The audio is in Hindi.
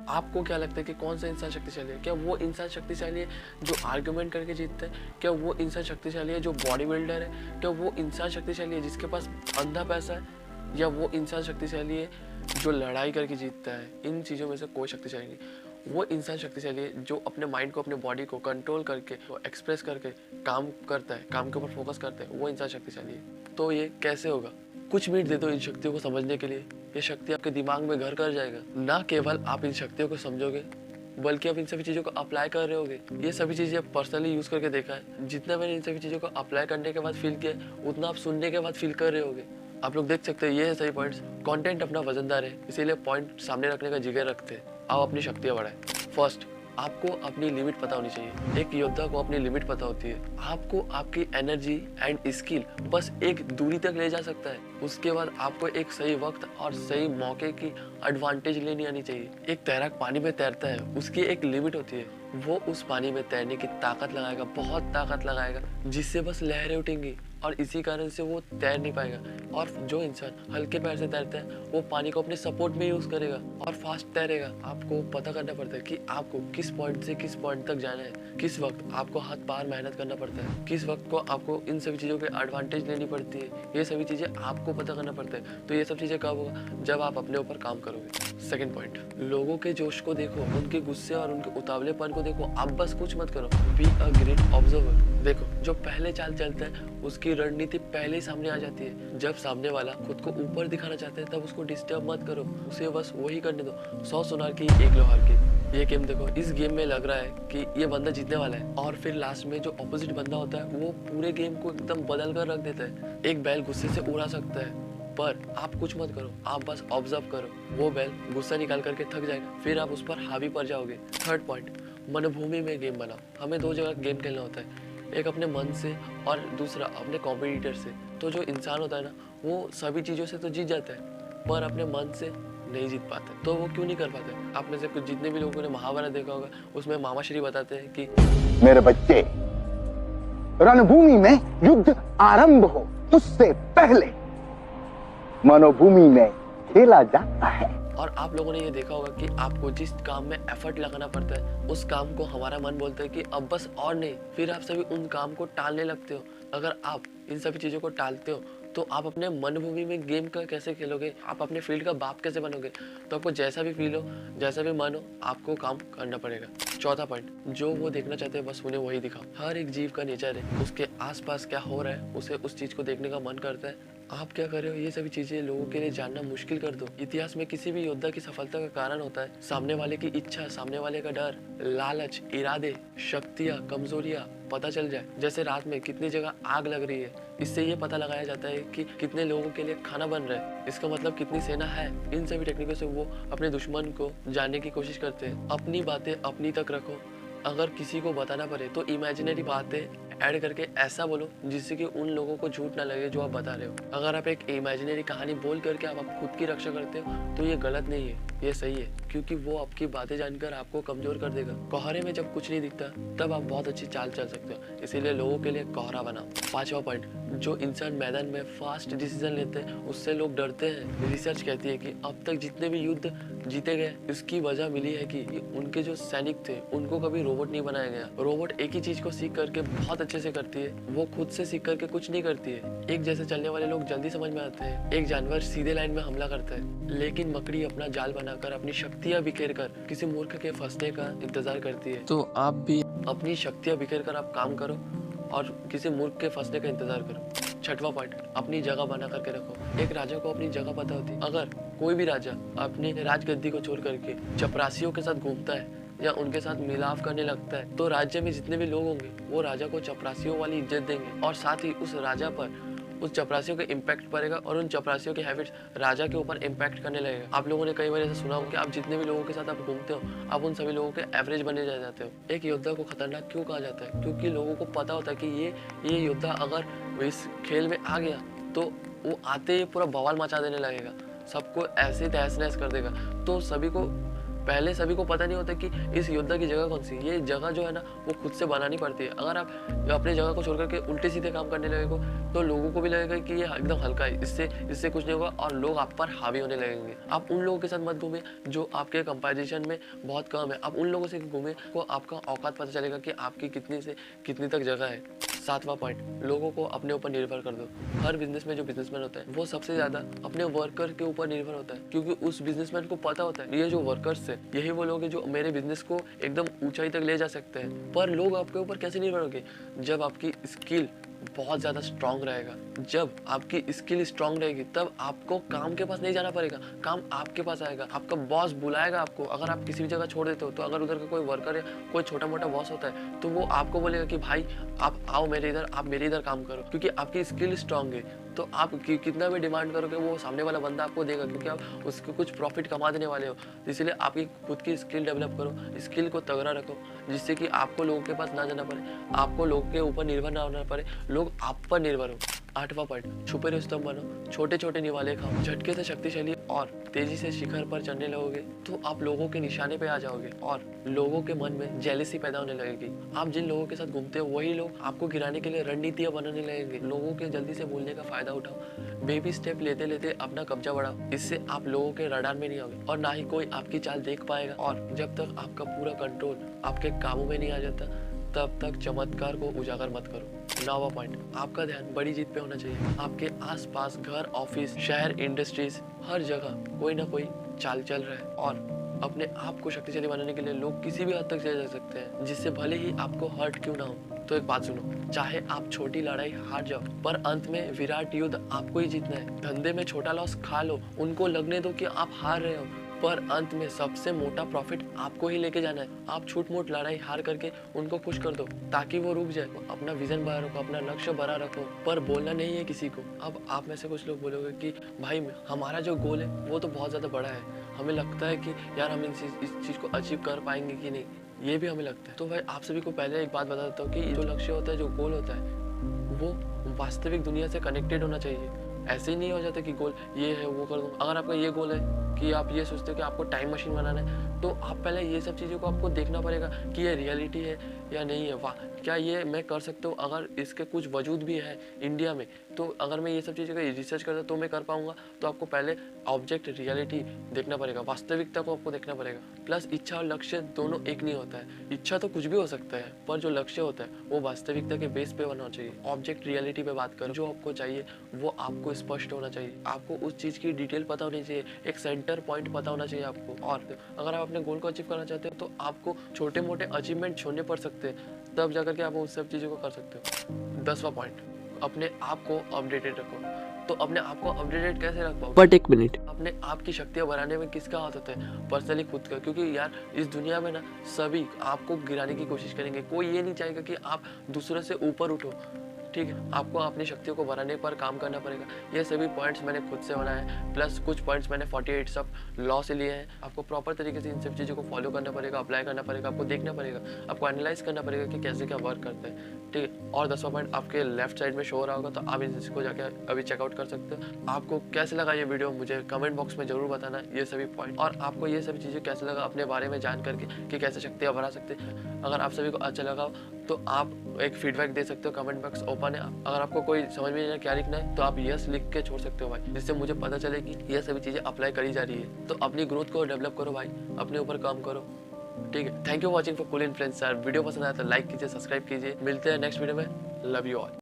आपको क्या लगता है कि कौन सा इंसान शक्तिशाली है? क्या वो इंसान शक्तिशाली है जो आर्गुमेंट करके जीतता है? क्या वो इंसान शक्तिशाली है जो बॉडी बिल्डर है? क्या वो इंसान शक्तिशाली है जिसके पास अंधा पैसा है? या वो इंसान शक्तिशाली है जो लड़ाई करके जीतता है? इन चीज़ों में से कोई शक्तिशाली नहीं। वो इंसान शक्तिशाली है जो अपने माइंड को, अपने बॉडी को कंट्रोल करके, एक्सप्रेस करके काम करता है, काम के ऊपर फोकस करता है, वो इंसान शक्तिशाली है। तो ये कैसे होगा? कुछ मिनट दे दो इन शक्तियों को समझने के लिए, ये शक्ति आपके दिमाग में घर कर जाएगा। ना केवल आप इन शक्तियों को समझोगे, बल्कि आप इन सभी चीज़ों को अप्लाई कर रहे होगे। ये सभी चीज़ें आप पर्सनली यूज़ करके देखा है। जितना मैंने इन सभी चीज़ों को अप्लाई करने के बाद फील किया, उतना आप सुनने के बाद फील कर रहे होगे। आप लोग देख सकते हैं, ये है सही पॉइंट्स। कंटेंट अपना वजनदार है, इसीलिए पॉइंट सामने रखने का जिगर रखते हैं। आप अपनी शक्तियाँ बढ़ाएं। फर्स्ट, आपको अपनी लिमिट पता होनी चाहिए। एक योद्धा को अपनी लिमिट पता होती है। आपको आपकी एनर्जी एंड स्किल बस एक दूरी तक ले जा सकता है। उसके बाद आपको एक सही वक्त और सही मौके की एडवांटेज लेनी आनी चाहिए। एक तैराक पानी में तैरता है, उसकी एक लिमिट होती है। वो उस पानी में तैरने की ताकत लगाएगा, बहुत ताकत लगाएगा, जिससे बस लहरें उठेंगी और इसी कारण से वो तैर नहीं पाएगा। और जो इंसान हल्के पैर से तैरता है, वो पानी को अपने सपोर्ट में यूज करेगा और फास्ट तैरेगा। आपको पता करना पड़ता है कि आपको किस पॉइंट से किस पॉइंट तक जाना है, किस वक्त आपको हाथ पार मेहनत करना पड़ता है, किस वक्त को आपको इन सभी चीज़ों के एडवांटेज लेनी पड़ती है। ये सभी चीज़ें आपको पता करना पड़ता है। तो ये सब चीज़ें कब होगा? जब आप अपने ऊपर काम करोगे। सेकंड पॉइंट, लोगों के जोश को देखो, उनके गुस्से और उनके उतावलेपन को देखो। आप बस कुछ मत करो, बी अ ग्रेट ऑब्जर्वर। देखो, जो पहले चाल चलता है उसकी रणनीति पहले ही सामने आ जाती है। जब सामने वाला खुद को ऊपर दिखाना चाहता है, तब उसको डिस्टर्ब मत करो, उसे बस वही करने दो। 100 सुनार की एक लोहार की। ये गेम देखो, इस गेम में लग रहा है कि ये बंदा जीतने वाला है, और फिर लास्ट में जो ऑपोजिट बंदा होता है वो पूरे गेम को एकदम बदल कर रख देता है। एक बैल गुस्से से उड़ा सकता है, पर आप कुछ मत करो, आप बस ऑब्जर्व करो। वो बैल गुस्सा निकाल करके थक जाएगा, फिर आप उस पर हावी पड़ जाओगे। थर्ड पॉइंट, मनोभूमि में गेम बनाओ। हमें दो जगह गेम खेलना होता है, एक अपने मन से और दूसरा अपने कॉम्पिटिटर से। तो जो इंसान होता है ना, वो सभी चीज़ों से तो जीत जाता है, पर अपने मन से नहीं जीत पाता। तो वो क्यों नहीं कर पाते? आप में से कुछ जितने भी लोगों ने महाभारत देखा होगा, उसमें मामाश्री बताते हैं कि मेरे बच्चे, रणभूमि में युद्ध आरंभ हो उससे पहले मनोभूमि में खेला जाता है। और आप लोगों ने ये देखा होगा कि आपको जिस काम में एफर्ट लगाना पड़ता है, उस काम को हमारा मन बोलता है कि अब बस और नहीं, फिर आप सभी उन काम को टालने लगते हो। अगर आप इन सभी चीज़ों को टालते हो, तो आप अपने मनभूमि में गेम का कैसे खेलोगे? आप अपने फील्ड का बाप कैसे बनोगे? तो आपको जैसा भी फील हो, जैसा भी मन हो, आपको काम करना पड़ेगा। चौथा पॉइंट, जो वो देखना चाहते हैं बस उन्हें वही दिखाओ। हर एक जीव का नेचर है, उसके आसपास क्या हो रहा है उसे उस चीज़ को देखने का मन करता है। आप क्या कर रहे हो, ये सभी चीजें लोगों के लिए जानना मुश्किल कर दो। इतिहास में किसी भी योद्धा की सफलता का कारण होता है सामने वाले की इच्छा, सामने वाले का डर, लालच, इरादे, शक्तियाँ, कमजोरियाँ पता चल जाए। जैसे रात में कितनी जगह आग लग रही है, इससे ये पता लगाया जाता है कि कितने लोगों के लिए खाना बन रहा है, इसका मतलब कितनी सेना है। इन सभी टेक्निकों से वो अपने दुश्मन को जानने की कोशिश करते हैं। अपनी बातें अपनी तक रखो। अगर किसी को बताना पड़े तो इमेजिनरी बातें ऐड करके ऐसा बोलो जिससे कि उन लोगों को झूठ ना लगे जो आप बता रहे हो। अगर आप एक इमेजिनरी कहानी बोल करके आप खुद की रक्षा करते हो, तो ये गलत नहीं है, ये सही है, क्योंकि वो आपकी बातें जानकर आपको कमजोर कर देगा। कोहरे में जब कुछ नहीं दिखता, तब आप बहुत अच्छी चाल चल सकते हो, इसीलिए लोगों के लिए कोहरा बनाओ। पांचवा पॉइंट, जो इंसान मैदान में फास्ट डिसीजन लेते हैं उससे लोग डरते हैं। रिसर्च कहती है कि अब तक जितने भी युद्ध जीते गए, इसकी वजह मिली है कि उनके जो सैनिक थे उनको कभी रोबोट नहीं बनाया गया। रोबोट एक ही चीज को सीख करके बहुत अच्छे से करती है, वो खुद से सीख करके कुछ नहीं करती है। एक जैसे चलने वाले लोग जल्दी समझ में आते हैं, एक जानवर सीधे लाइन में हमला करता है, लेकिन मकड़ी अपना जाल बनाकर अपनी शक्तियां बिखेर कर किसी मूर्ख के फंसने का इंतजार करती है। तो आप भी अपनी शक्तियां बिखेर कर आप काम करो और किसी मूर्ख के फंसने का इंतजार करो। छठवां पॉइंट, अपनी जगह बना करके रखो। एक राजा को अपनी जगह पता होती है। अगर कोई भी राजा अपनी राजगद्दी को छोड़ करके चपरासियों के साथ घूमता है या उनके साथ मिलाप करने लगता है, तो राज्य में जितने भी लोग होंगे वो राजा को चपरासियों वाली इज्जत देंगे, और साथ ही उस राजा पर उस चपरासियों का इम्पैक्ट पड़ेगा और उन चपरासियों के हैबिट्स राजा के ऊपर इम्पैक्ट करने लगेगा। आप लोगों ने कई बार ऐसा सुना होगा कि आप जितने भी लोगों के साथ आप घूमते हो, आप उन सभी लोगों के एवरेज बने जा जाते हो। एक योद्धा को खतरनाक क्यों कहा जाता है? क्योंकि लोगों को पता होता है कि ये योद्धा अगर इस खेल में आ गया तो वो आते ही पूरा बवाल मचा देने लगेगा, सबको ऐसे तहस नहस कर देगा। तो सभी को पहले सभी को पता नहीं होता कि इस योद्धा की जगह कौन सी है। ये जगह जो है ना वो खुद से बनानी पड़ती है। अगर आप अपनी जगह को छोड़ करके उल्टे सीधे काम करने लगेगा तो लोगों को भी लगेगा कि ये एकदम हल्का है, इससे कुछ नहीं होगा और लोग आप पर हावी होने लगेंगे। आप उन लोगों के साथ मत घूमिए जो आपके कंपैरिजन में बहुत कम है। आप उन लोगों से घूमिए को आपका औकात पता चलेगा कि आपकी कितनी से कितनी तक जगह है। 7वां पॉइंट, लोगों को अपने ऊपर निर्भर कर दो। हर बिजनेस में जो बिजनेसमैन होता है वो सबसे ज्यादा अपने वर्कर के ऊपर निर्भर होता है, क्योंकि उस बिजनेसमैन को पता होता है ये जो वर्कर्स है यही वो लोग हैं जो मेरे बिजनेस को एकदम ऊंचाई तक ले जा सकते हैं। पर लोग आपके ऊपर कैसे निर्भर होंगे? जब आपकी स्किल बहुत ज़्यादा स्ट्रांग रहेगा। जब आपकी स्किल स्ट्रांग रहेगी तब आपको काम के पास नहीं जाना पड़ेगा, काम आपके पास आएगा। आपका बॉस बुलाएगा आपको। अगर आप किसी भी जगह छोड़ देते हो तो अगर उधर का कोई वर्कर या कोई छोटा मोटा बॉस होता है तो वो आपको बोलेगा कि भाई आप आओ मेरे इधर, आप मेरे इधर काम करो, क्योंकि आपकी स्किल स्ट्रांग है। तो आप कितना भी डिमांड करोगे वो सामने वाला बंदा आपको देगा, क्योंकि आप उसको कुछ प्रॉफिट कमा देने वाले हो। इसलिए आपकी खुद की स्किल डेवलप करो, स्किल को तगड़ा रखो, जिससे कि आपको लोगों के पास ना जाना पड़े, आपको लोगों के ऊपर निर्भर ना होना पड़े, लोग आप पर निर्भर हो। 8वां पॉइंट, छुपे रुस्तम बनो, छोटे छोटे निवाले खाओ। झटके से शक्तिशाली और तेजी से शिखर पर चढ़ने लगोगे तो आप लोगों के निशाने पे आ जाओगे और लोगों के मन में जेलसी पैदा होने लगेगी। आप जिन लोगों के साथ घूमते हो वही लोग आपको गिराने के लिए रणनीतियां बनाने लगेंगे। लोगों के जल्दी से बोलने का फायदा उठाओ, बेबी स्टेप लेते लेते अपना कब्जा बढ़ाओ। इससे आप लोगों के रडार में नहीं आओगे और ना ही कोई आपकी चाल देख पाएगा। और जब तक आपका पूरा कंट्रोल आपके काबू में नहीं आ जाता तब तक चमत्कार को उजागर मत करो। 9वां पॉइंट, आपका ध्यान बड़ी जीत पे होना चाहिए। आपके आसपास घर, ऑफिस, शहर, इंडस्ट्रीज, हर जगह कोई ना कोई चाल चल रहा है और अपने आप को शक्तिशाली बनाने के लिए लोग किसी भी हद तक चले जा सकते हैं, जिससे भले ही आपको हर्ट क्यों ना हो। तो एक बात सुनो, चाहे आप छोटी लड़ाई हार जाओ पर अंत में विराट युद्ध आपको ही जीतना है। धंधे में छोटा लॉस खा लो, उनको लगने दो कि आप हार रहे हो, पर अंत में सबसे मोटा प्रॉफिट आपको ही लेके जाना है। आप छूट मूट लड़ाई हार करके उनको खुश कर दो ताकि वो रुक जाए। अपना विजन बड़ा रखो, अपना लक्ष्य बड़ा रखो, पर बोलना नहीं है किसी को। अब आप में से कुछ लोग बोलोगे कि भाई हमारा जो गोल है वो तो बहुत ज़्यादा बड़ा है, हमें लगता है कि यार हम इस चीज़ को अचीव कर पाएंगे कि नहीं, ये भी हमें लगता है। तो भाई आप सभी को पहले एक बात बता देता हूँ कि जो लक्ष्य होता है, जो गोल होता है, वो वास्तविक दुनिया से कनेक्टेड होना चाहिए। ऐसे ही नहीं हो जाता कि गोल ये है वो कर दूँ। अगर आपका ये गोल है कि आप ये सोचते हो कि आपको टाइम मशीन बनाना है तो आप पहले ये सब चीज़ों को आपको देखना पड़ेगा कि ये रियलिटी है या नहीं है। वाह, क्या ये मैं कर सकता हूँ? अगर इसके कुछ वजूद भी है इंडिया में तो अगर मैं ये सब चीज़ों का रिसर्च करता तो मैं कर पाऊंगा। तो आपको पहले ऑब्जेक्ट रियलिटी देखना पड़ेगा, वास्तविकता को आपको देखना पड़ेगा। प्लस इच्छा और लक्ष्य दोनों एक नहीं होता है। इच्छा तो कुछ भी हो सकता है पर जो लक्ष्य होता है वो वास्तविकता के बेस पे बनना चाहिए। ऑब्जेक्ट रियलिटी पे बात करो, जो आपको चाहिए वो आपको स्पष्ट होना चाहिए, आपको उस चीज़ की डिटेल पता होनी चाहिए, एक सेंटर पॉइंट पता होना चाहिए आपको। और अगर आप अपने गोल को अचीव करना चाहते हो तो आपको छोटे मोटे अचीवमेंट छोड़ने पड़ सकते हैं, तब जाकर के आप उस सब चीज़ों को कर सकते हो। 10वां पॉइंट, अपने आप को अपडेटेड रखो। तो अपने आप को अपडेटेड कैसे रख पाओ? बट एक मिनट, अपने आप की शक्तियाँ बढ़ाने में किसका हाथ होता है? पर्सनली खुद का, क्योंकि यार इस दुनिया में ना सभी आपको गिराने की कोशिश करेंगे। कोई ये नहीं चाहेगा कि आप दूसरे से ऊपर उठो, ठीक है? आपको अपनी शक्तियों को बढ़ाने पर काम करना पड़ेगा। ये सभी पॉइंट्स मैंने खुद से बनाए हैं, प्लस कुछ पॉइंट्स मैंने 48 सब लॉ से लिए हैं। आपको प्रॉपर तरीके से इन सब चीज़ों को फॉलो करना पड़ेगा, अप्लाई करना पड़ेगा, आपको देखना पड़ेगा, आपको एनालाइज करना पड़ेगा कि कैसे क्या वर्क करते हैं, ठीक है? और 10वां पॉइंट आपके लेफ्ट साइड में शो हो रहा होगा, तो आप इसको जाके अभी चेकआउट कर सकते हो। आपको कैसे लगा ये वीडियो मुझे कमेंट बॉक्स में जरूर बताना ये सभी पॉइंट, और आपको ये सभी चीज़ें कैसे लगा अपने बारे में जान करके कि कैसे शक्तियाँ बढ़ा सकते हैं। अगर आप सभी को अच्छा लगा तो आप एक फीडबैक दे सकते हो, कमेंट बॉक्स ओपन है। अगर आपको कोई समझ में नहीं क्या लिखना है तो आप यस लिख के छोड़ सकते हो भाई, जिससे मुझे पता चले कि ये सभी चीज़ें अप्लाई करी जा रही है। तो अपनी ग्रोथ को डेवलप करो भाई, अपने ऊपर काम करो, ठीक है? Thank you watching for cool influencer. Video पसंद आया तो लाइक कीजिए, सब्सक्राइब कीजिए। मिलते हैं नेक्स्ट वीडियो में। Love you all.